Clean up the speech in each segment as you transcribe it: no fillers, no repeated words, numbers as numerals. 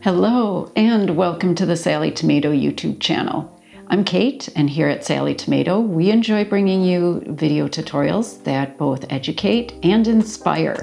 Hello and welcome to the Sallie Tomato YouTube channel. I'm Kate, and here at Sallie Tomato we enjoy bringing you video tutorials that both educate and inspire.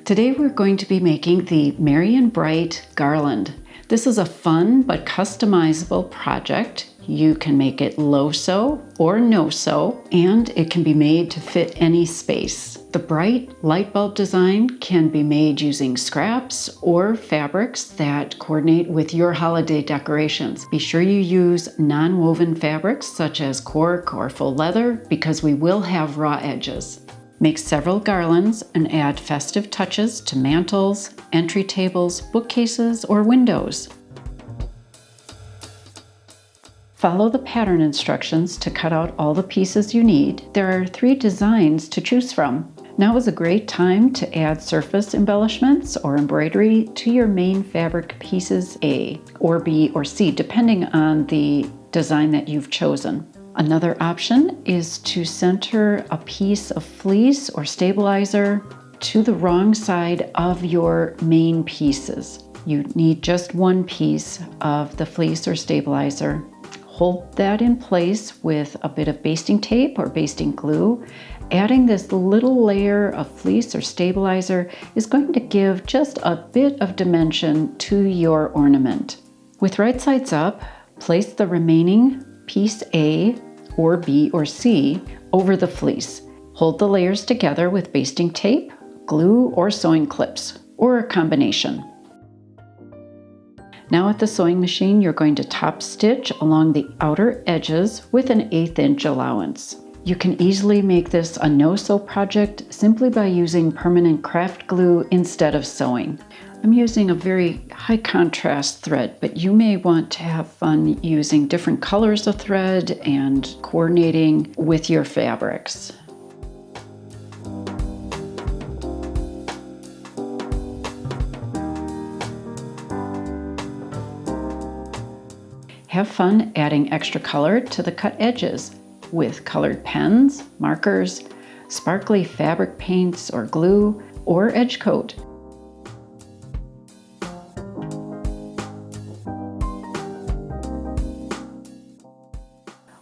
Today we're going to be making the Merry Bright Garland. This is a fun but customizable project. You can make it low-sew or no-sew, and it can be made to fit any space. The bright light bulb design can be made using scraps or fabrics that coordinate with your holiday decorations. Be sure you use non-woven fabrics such as cork or faux leather because we will have raw edges. Make several garlands and add festive touches to mantles, entry tables, bookcases, or windows. Follow the pattern instructions to cut out all the pieces you need. There are 3 designs to choose from. Now is a great time to add surface embellishments or embroidery to your main fabric pieces A or B or C, depending on the design that you've chosen. Another option is to center a piece of fleece or stabilizer to the wrong side of your main pieces. You need just one piece of the fleece or stabilizer. Hold that in place with a bit of basting tape or basting glue. Adding this little layer of fleece or stabilizer is going to give just a bit of dimension to your ornament. With right sides up, place the remaining piece A or B or C over the fleece. Hold the layers together with basting tape, glue, or sewing clips, or a combination. Now at the sewing machine, you're going to top stitch along the outer edges with an 1/8 inch allowance. You can easily make this a no-sew project simply by using permanent craft glue instead of sewing. I'm using a very high contrast thread, but you may want to have fun using different colors of thread and coordinating with your fabrics. Have fun adding extra color to the cut edges with colored pens, markers, sparkly fabric paints or glue, or edge coat.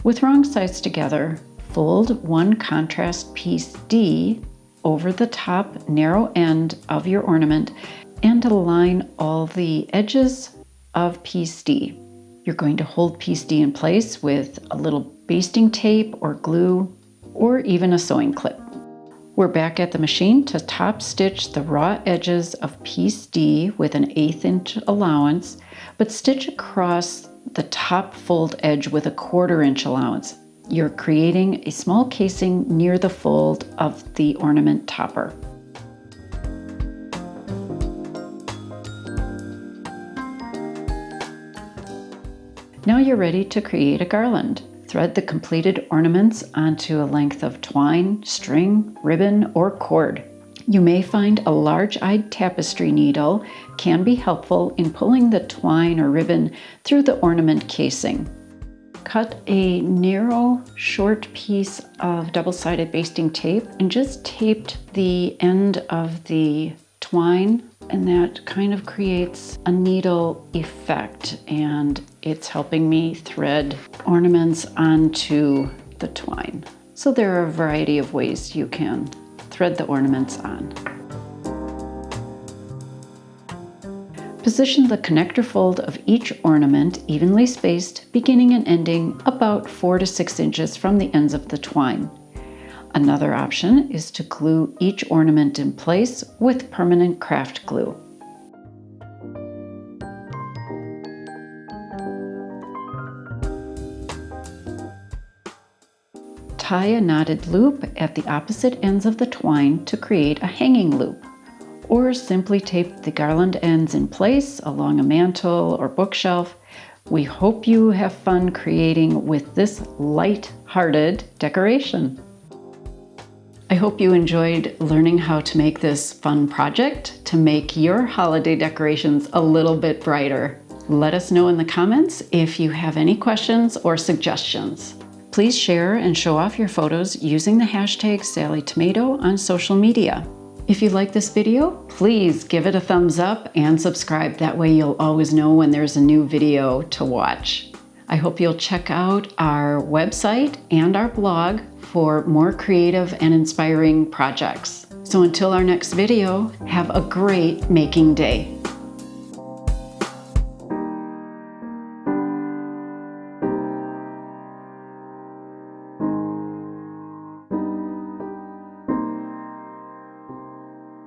With wrong sides together, fold one contrast piece D over the top narrow end of your ornament and align all the edges of piece D. You're going to hold piece D in place with a little basting tape or glue or even a sewing clip. We're back at the machine to top stitch the raw edges of piece D with an 1/8 inch allowance, but stitch across the top fold edge with a 1/4 inch allowance. You're creating a small casing near the fold of the ornament topper. Now you're ready to create a garland. Thread the completed ornaments onto a length of twine, string, ribbon, or cord. You may find a large-eyed tapestry needle can be helpful in pulling the twine or ribbon through the ornament casing. Cut a narrow, short piece of double-sided basting tape and just taped the end of the twine, and that kind of creates a needle effect, and it's helping me thread ornaments onto the twine. So there are a variety of ways you can thread the ornaments on. Position the connector fold of each ornament evenly spaced, beginning and ending about 4 to 6 inches from the ends of the twine. Another option is to glue each ornament in place with permanent craft glue. Tie a knotted loop at the opposite ends of the twine to create a hanging loop, or simply tape the garland ends in place along a mantle or bookshelf. We hope you have fun creating with this light-hearted decoration. I hope you enjoyed learning how to make this fun project to make your holiday decorations a little bit brighter. Let us know in the comments if you have any questions or suggestions. Please share and show off your photos using the hashtag Sallie Tomato on social media. If you like this video, please give it a thumbs up and subscribe. That way you'll always know when there's a new video to watch. I hope you'll check out our website and our blog for more creative and inspiring projects. So until our next video, have a great making day.